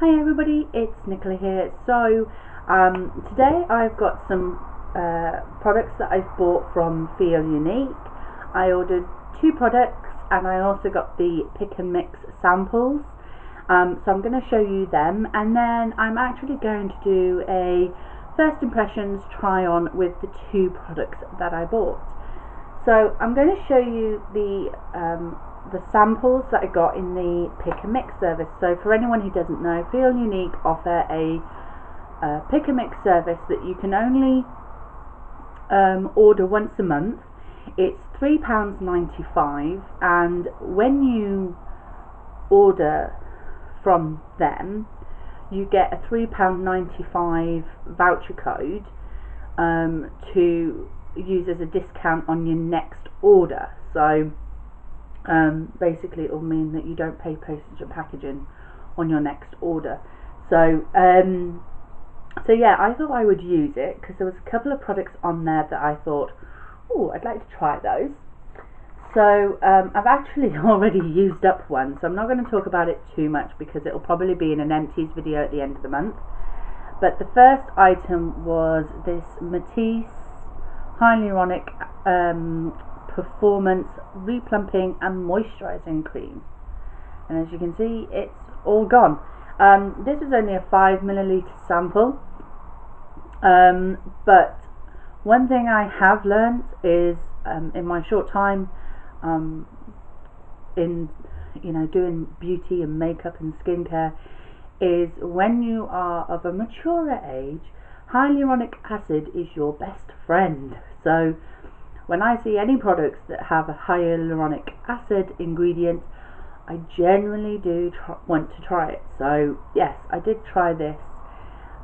Hi everybody, it's Nicola here. So today I've got some products that I've bought from FeelUnique. I ordered 2 products and I also got the pick and mix samples. So I'm going to show you them, and then I'm actually going to do a first impressions try on with the 2 products that I bought. So I'm going to show you the samples that I got in the pick and mix service. So for anyone who doesn't know, FeelUnique offer a pick and mix service that you can only order once a month. It's £3.95, and when you order from them you get a £3.95 voucher code to use as a discount on your next order. So basically it will mean that you don't pay postage and packaging on your next order. So yeah, I thought I would use it because there was a couple of products on there that I thought, oh, I'd like to try those. So I've actually already used up one, so I'm not going to talk about it too much because it will probably be in an empties video at the end of the month. But the first item was this Matisse Hyaluronic Performance Replumping and Moisturising Cream, and as you can see, it's all gone. This is only a 5ml sample, but one thing I have learned is in my short time in doing beauty and makeup and skincare, is when you are of a maturer age, hyaluronic acid is your best friend. So when I see any products that have a hyaluronic acid ingredient, I generally do want to try it. So yes, I did try this,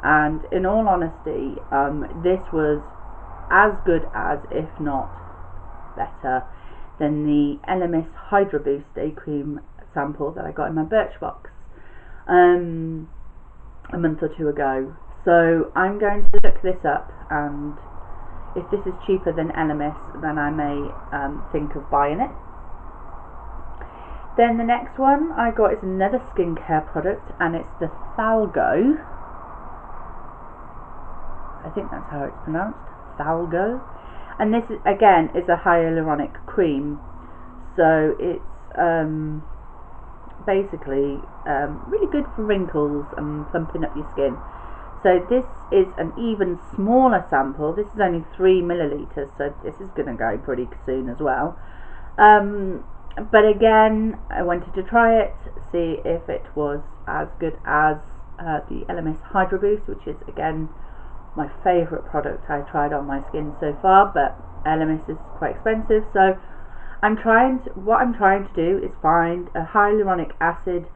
and in all honesty, this was as good as, if not better, than the LMS Hydra Boost Day Cream sample that I got in my Birchbox a month or 2 ago. So I'm going to look this up, and if this is cheaper than LMS, then I may think of buying it. Then the next one I got is another skincare product, and it's the Thalgo. I think that's how it's pronounced, Thalgo. And this is, again, is a hyaluronic cream, so it's basically really good for wrinkles and plumping up your skin. So this is an even smaller sample. This is only 3ml, so this is going to go pretty soon as well. But again, I wanted to try it, see if it was as good as the LMS Hydra Boost, which is again my favourite product I tried on my skin so far, but LMS is quite expensive. So what I'm trying to do is find a hyaluronic acid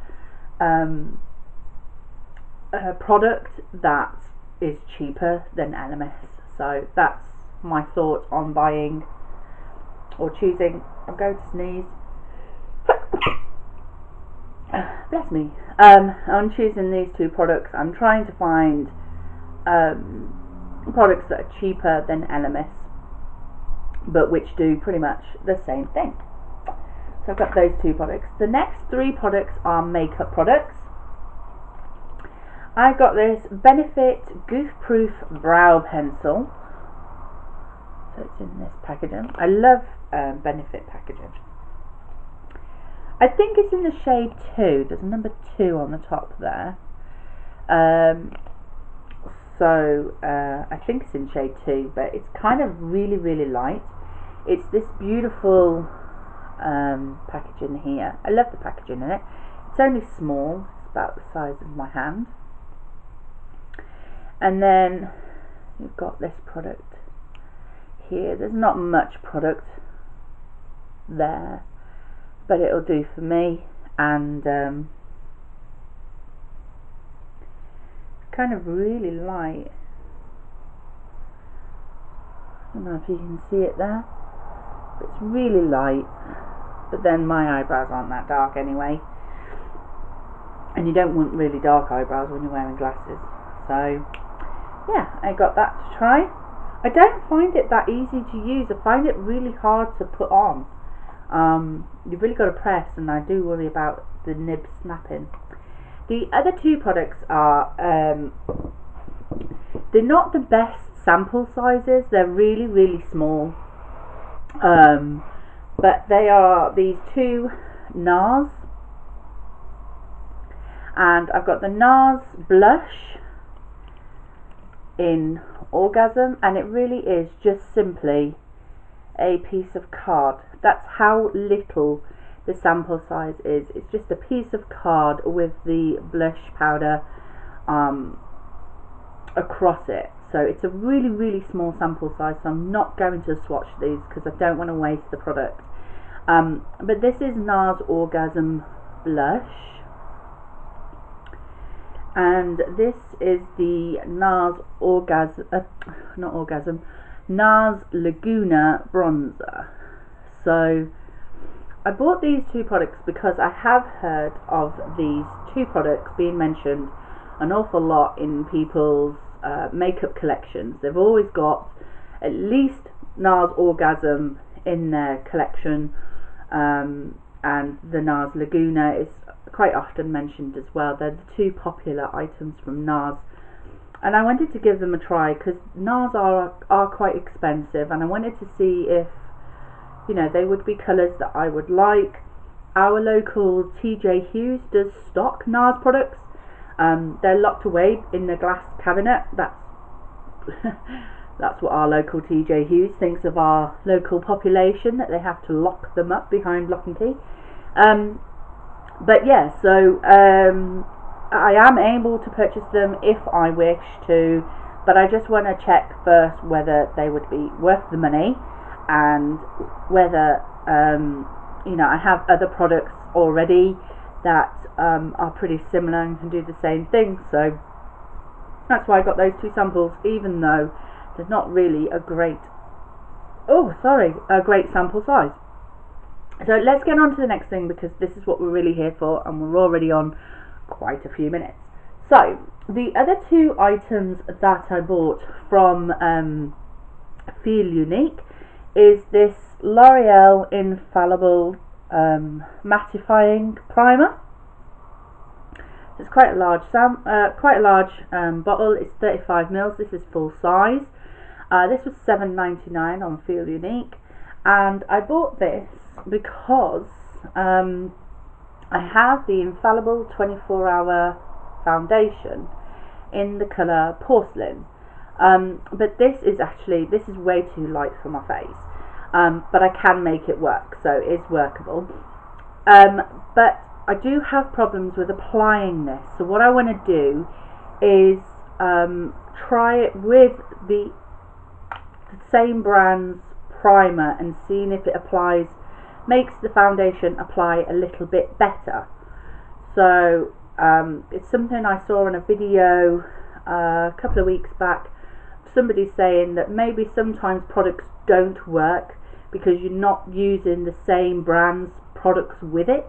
product that is cheaper than LMS. So that's my thought on buying or choosing. I'm going to sneeze. Bless me. On choosing these 2 products, I'm trying to find products that are cheaper than LMS, but which do pretty much the same thing. So I've got those 2 products. The next 3 products are makeup products. I got this Benefit Goof Proof Brow Pencil. So it's in this packaging. I love Benefit packaging. I think it's in the shade 2. There's a number 2 on the top there. So I think it's in shade 2, but it's kind of really, really light. It's this beautiful packaging here. I love the packaging in it. It's only small. It's about the size of my hand. And then you've got this product here. There's not much product there, but it'll do for me. And kind of really light. I don't know if you can see it there, but it's really light. But then my eyebrows aren't that dark anyway, and you don't want really dark eyebrows when you're wearing glasses. So yeah, I got that to try. I don't find it that easy to use. I find it really hard to put on. You've really got to press, and I do worry about the nib snapping. The other two products are, they're not the best sample sizes, they're really, really small. But they are these two NARS, and I've got the NARS Blush in Orgasm, and it really is just simply a piece of card. That's how little the sample size is. It's just a piece of card with the blush powder across it. So it's a really, really small sample size, so I'm not going to swatch these because I don't want to waste the product. But this is NARS Orgasm Blush, and this is the NARS NARS Laguna Bronzer. So I bought these two products because I have heard of these two products being mentioned an awful lot in people's makeup collections. They've always got at least NARS Orgasm in their collection, and the NARS Laguna is quite often mentioned as well. They're the two popular items from NARS, and I wanted to give them a try because NARS are quite expensive, and I wanted to see if, you know, they would be colours that I would like. Our local TJ Hughes does stock NARS products. They're locked away in the glass cabinet. That's what our local TJ Hughes thinks of our local population, that they have to lock them up behind lock and key. But yeah, so I am able to purchase them if I wish to, but I just want to check first whether they would be worth the money, and whether you know, I have other products already that are pretty similar and can do the same thing. So that's why I got those two samples, even though there's not really a great sample size. So let's get on to the next thing, because this is what we're really here for, and we're already on quite a few minutes. So the other two items that I bought from FeelUnique is this L'Oreal Infallible mattifying primer. So it's quite a large bottle. It's 35ml. This is full size. This was $7.99 on FeelUnique, and I bought this because I have the Infallible 24-hour foundation in the colour Porcelain, but this is way too light for my face, but I can make it work, so it's workable. But I do have problems with applying this, so what I want to do is try it with the same brand's primer and seeing if it makes the foundation apply a little bit better. So it's something I saw in a video a couple of weeks back, somebody saying that maybe sometimes products don't work because you're not using the same brand's products with it,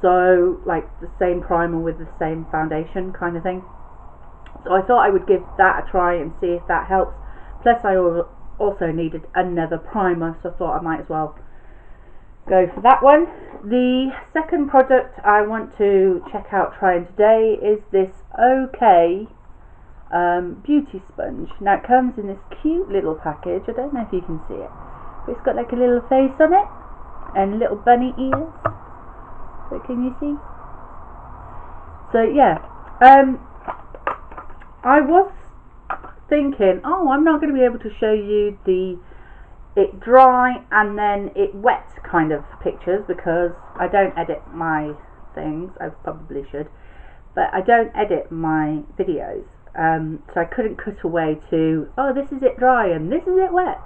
so like the same primer with the same foundation kind of thing. So I thought I would give that a try and see if that helps. Plus I also needed another primer, so I thought I might as well go for that one. The second product I want to check out trying today is this OK beauty sponge. Now it comes in this cute little package. I don't know if you can see it, but it's got like a little face on it and little bunny ears. So can you see? So yeah, I was thinking, oh, I'm not going to be able to show you it dry and then it wet kind of pictures, because I don't edit my things. I probably should, but I don't edit my videos, so I couldn't cut away to, oh, this is it dry and this is it wet.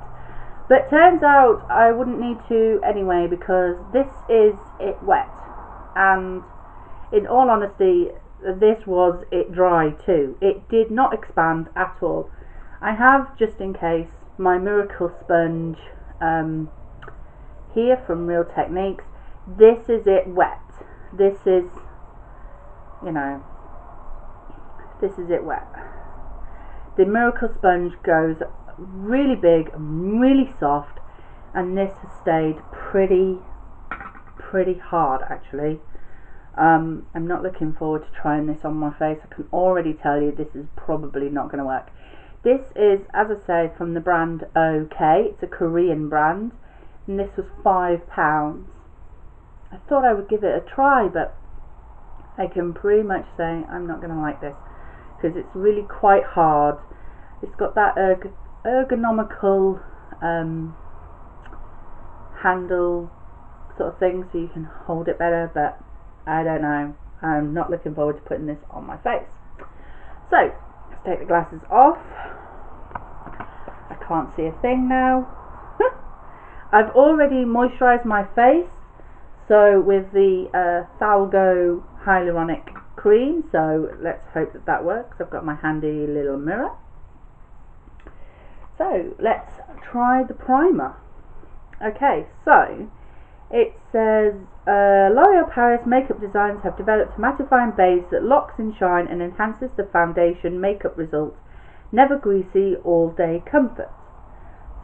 But turns out I wouldn't need to anyway, because this is it wet, and in all honesty this was it dry too. It did not expand at all. I have, just in case, my miracle sponge here from Real Techniques. This is it wet. This is, you know, this is it wet. The miracle sponge goes really big, really soft, and this has stayed pretty hard actually. I'm not looking forward to trying this on my face. I can already tell you this is probably not going to work. This is, as I say, from the brand OK. It's a Korean brand, and this was £5. I thought I would give it a try, but I can pretty much say I'm not going to like this because it's really quite hard. It's got that ergonomical handle sort of thing, so you can hold it better, but I don't know. I'm not looking forward to putting this on my face. So let's take the glasses off. I can't see a thing now. I've already moisturised my face, so with the Thalgo hyaluronic cream, so let's hope that that works. I've got my handy little mirror. So let's try the primer. Okay, so it says L'Oreal Paris makeup designs have developed a mattifying base that locks in shine and enhances the foundation makeup results. Never greasy, all day comfort.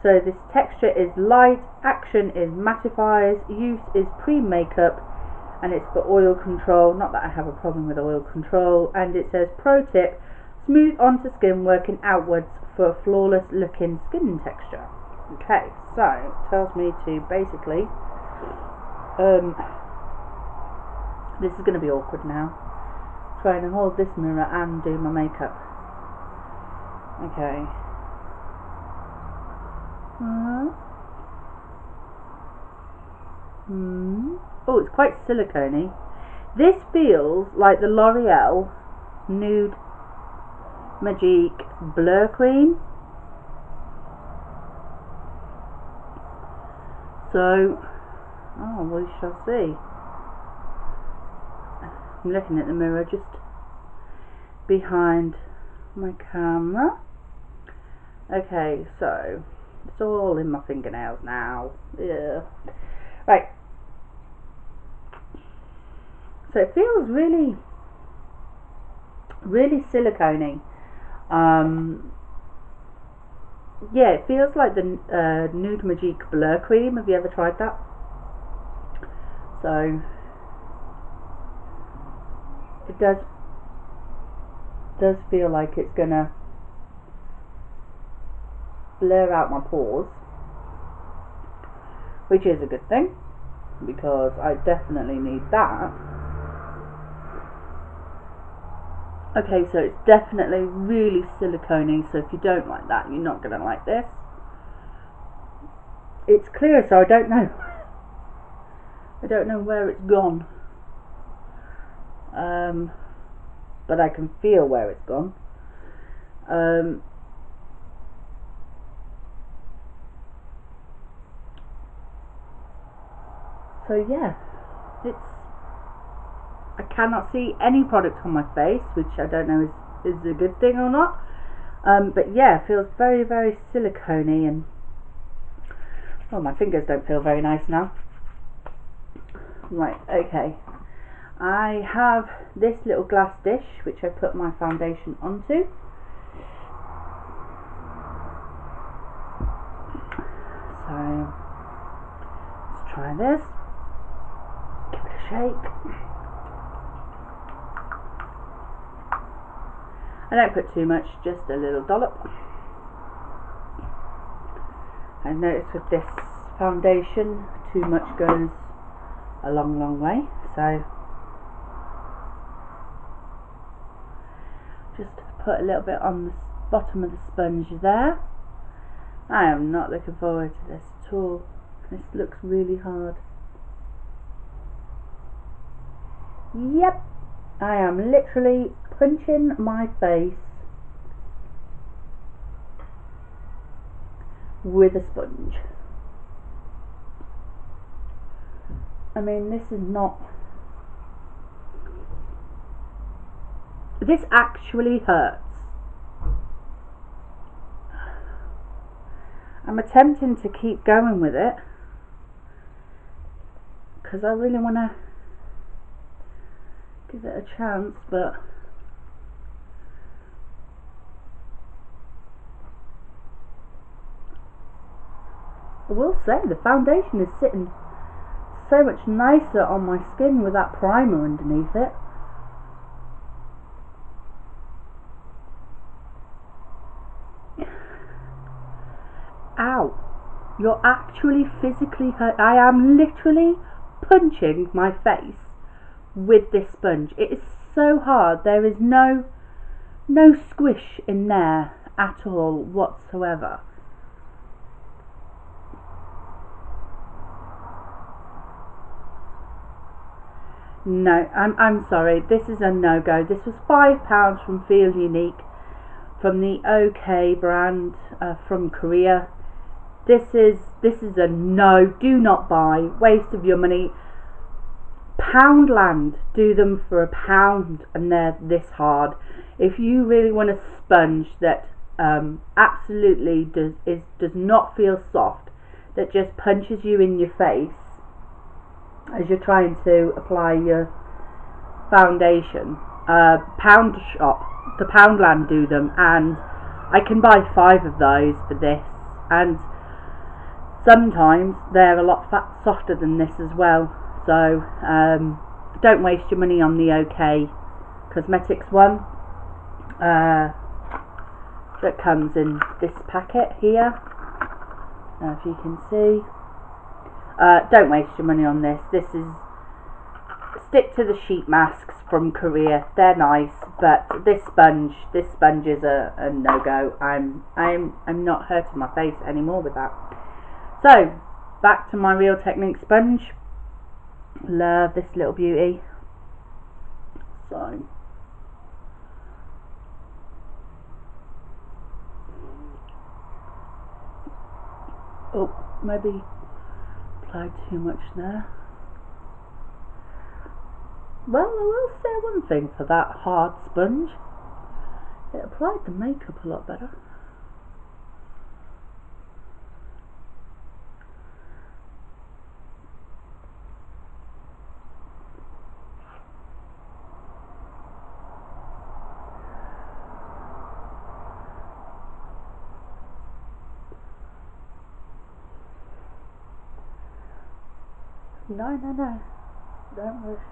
So this texture is light, action is mattifies, use is pre-makeup, and it's for oil control. Not that I have a problem with oil control. And it says pro tip, smooth onto skin working outwards for a flawless looking skin texture. Okay, so it tells me to basically this is going to be awkward now, trying to hold this mirror and do my makeup. Okay. Oh, it's quite silicone-y. This feels like the L'Oreal Nude Magique Blur Cream. So, we shall see. I'm looking at the mirror just behind my camera. Okay, so it's all in my fingernails now. Yeah. Right. So it feels really, really silicone-y. Yeah, it feels like the Nude Magique Blur Cream. Have you ever tried that? So it does feel like it's gonna blur out my pores, which is a good thing because I definitely need that. Okay, so it's definitely really silicone-y, so if you don't like that, you're not going to like this. It's clear, so I don't know. I don't know where it's gone. But I can feel where it's gone. So yeah, I cannot see any product on my face, which I don't know is a good thing or not. But yeah, it feels very, very silicone-y, and my fingers don't feel very nice now. Right, okay. I have this little glass dish which I put my foundation onto. So let's try this. Give it a shake. I don't put too much, just a little dollop. I've noticed with this foundation, too much goes a long, long way. So just put a little bit on the bottom of the sponge there. I am not looking forward to this at all. This looks really hard. Yep, I am literally punching my face with a sponge. I mean, this is not... This actually hurts. I'm attempting to keep going with it because I really want to give it a chance, but I will say the foundation is sitting so much nicer on my skin with that primer underneath it. Ow, you're actually physically hurt. I am literally punching my face with this sponge. It is so hard. There is no squish in there at all whatsoever. No, I'm sorry, this is a no-go. This was £5 from FeelUnique, from the OK brand, from Korea. This is a no, do not buy, waste of your money. Poundland do them for £1 and they're this hard. If you really want a sponge that absolutely does not feel soft, that just punches you in your face as you're trying to apply your foundation, Pound Shop, the Poundland do them, and I can buy 5 of those for this, and sometimes they're a lot softer than this as well. So don't waste your money on the OK Cosmetics one that comes in this packet here. Now if you can see, don't waste your money on this. Stick to the sheet masks from Korea. They're nice, but this sponge is a no-go. I'm not hurting my face anymore with that. So back to my Real Technique sponge. Love this little beauty. So maybe applied too much there. Well, I will say one thing for that hard sponge. It applied the makeup a lot better. No, don't rush.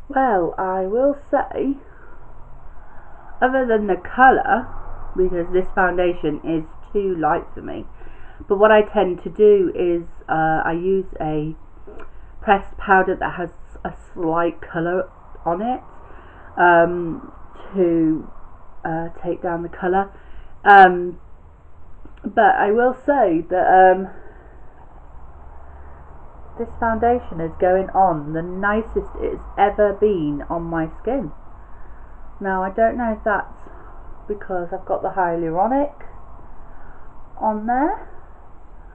Well, I will say, other than the colour, because this foundation is too light for me, but what I tend to do is I use a pressed powder that has a slight colour on it to take down the colour. But I will say that this foundation is going on the nicest it's ever been on my skin. Now I don't know if that's because I've got the hyaluronic on there,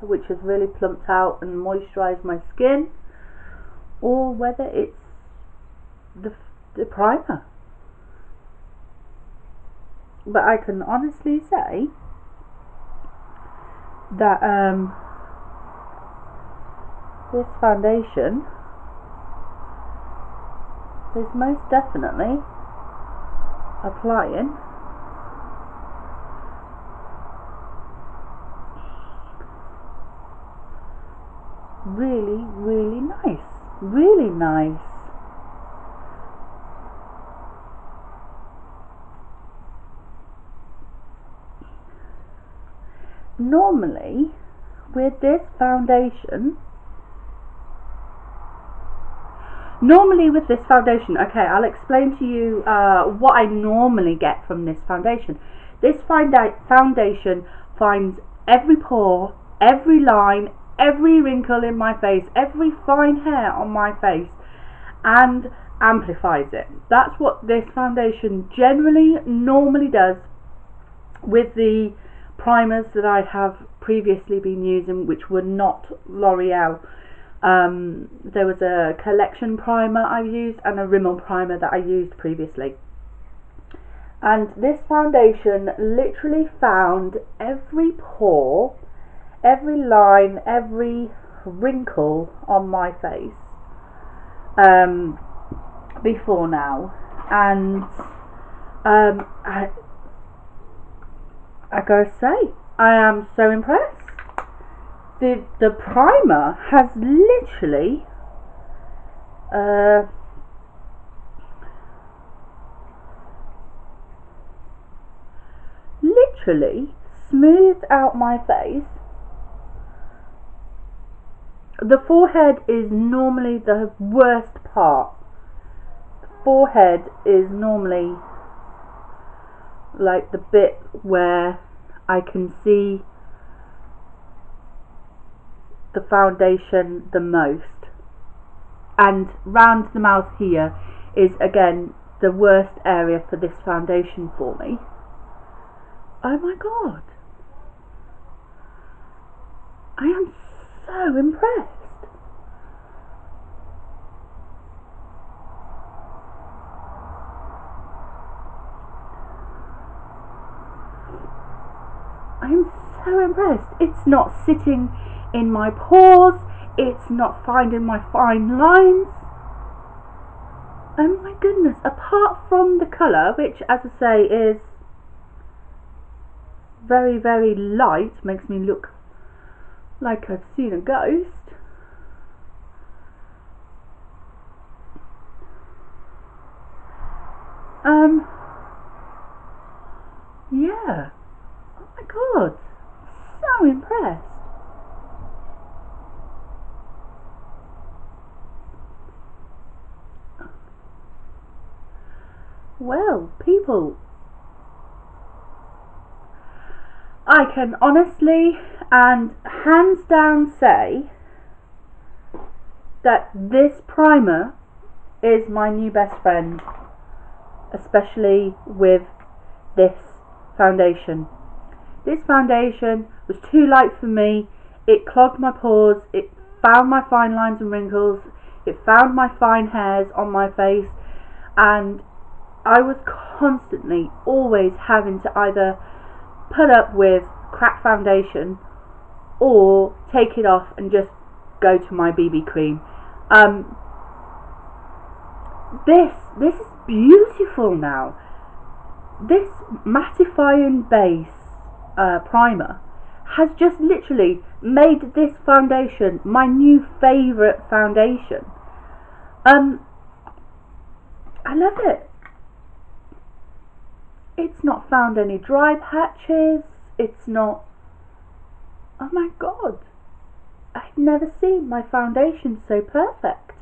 which has really plumped out and moisturised my skin, or whether it's the primer. But I can honestly say that this foundation is most definitely applying really nice. Normally with this foundation, okay, I'll explain to you what I normally get from this foundation. This foundation finds every pore, every line, every wrinkle in my face, every fine hair on my face, and amplifies it. That's what this foundation normally does with the primers that I have previously been using, which were not L'Oreal. There was a collection primer I used and a Rimmel primer that I used previously, and this foundation literally found every pore, every line, every wrinkle on my face before now, and I gotta say, I am so impressed. the primer has literally smoothed out my face. The forehead is normally the worst part. The forehead is normally like the bit where I can see the foundation the most, and round the mouth here is again the worst area for this foundation for me. Oh my god, I am so impressed. I'm so impressed. It's not sitting in my pores, it's not finding my fine lines. Oh my goodness, apart from the colour, which as I say is very, very light, makes me look like I've seen a ghost. Yeah. Oh my god, so impressed. Well, people, I can honestly and hands down say that this primer is my new best friend, especially with this foundation. This foundation was too light for me. It clogged my pores, it found my fine lines and wrinkles, it found my fine hairs on my face, and I was constantly always having to either put up with crap foundation or take it off and just go to my BB cream. This is beautiful now. This mattifying base primer has just literally made this foundation my new favourite foundation. I love it. It's not found any dry patches. It's not... Oh my god, I've never seen my foundation so perfect.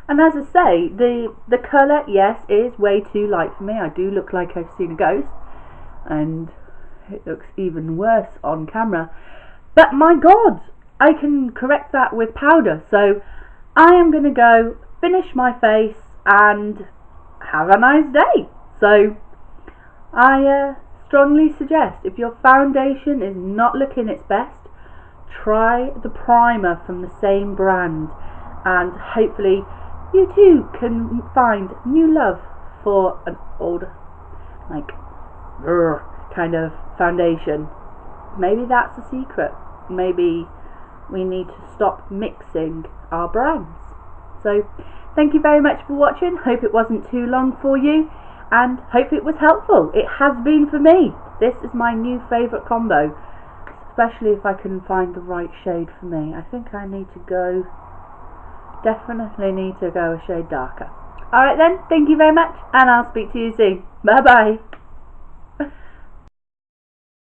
And as I say, the colour, yes, is way too light for me. I do look like I've seen a ghost, and it looks even worse on camera. But my god, I can correct that with powder. So I am going to go finish my face and have a nice day. So I strongly suggest, if your foundation is not looking its best, try the primer from the same brand, and hopefully you too can find new love for an old, like, kind of foundation. Maybe that's the secret. Maybe we need to stop mixing our brands. So thank you very much for watching. Hope it wasn't too long for you, and hope it was helpful. It has been for me. This is my new favourite combo, especially if I can find the right shade for me. I think I need to go, definitely need to go a shade darker. Alright then, thank you very much, and I'll speak to you soon. Bye bye.